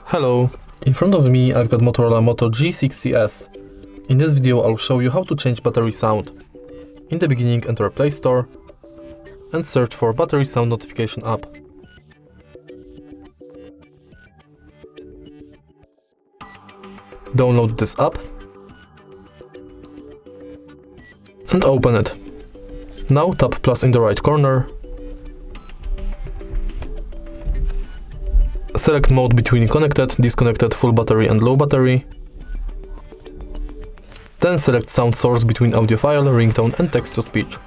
Hello, in front of me I've got Motorola Moto G60S. In this video I'll show you how to change battery sound. In the beginning enter Play Store and search for battery sound notification app. Download this app and open it. Now tap plus in the right corner. Select mode between connected, disconnected, full battery and low battery. Then select sound source between audio file, ringtone and text to speech.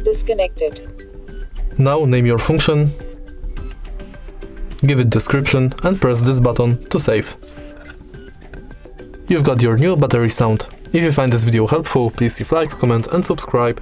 Disconnected. Now name your function, give it description and press this button to save. You've got your new battery sound. If you find this video helpful, please leave a like, comment and subscribe.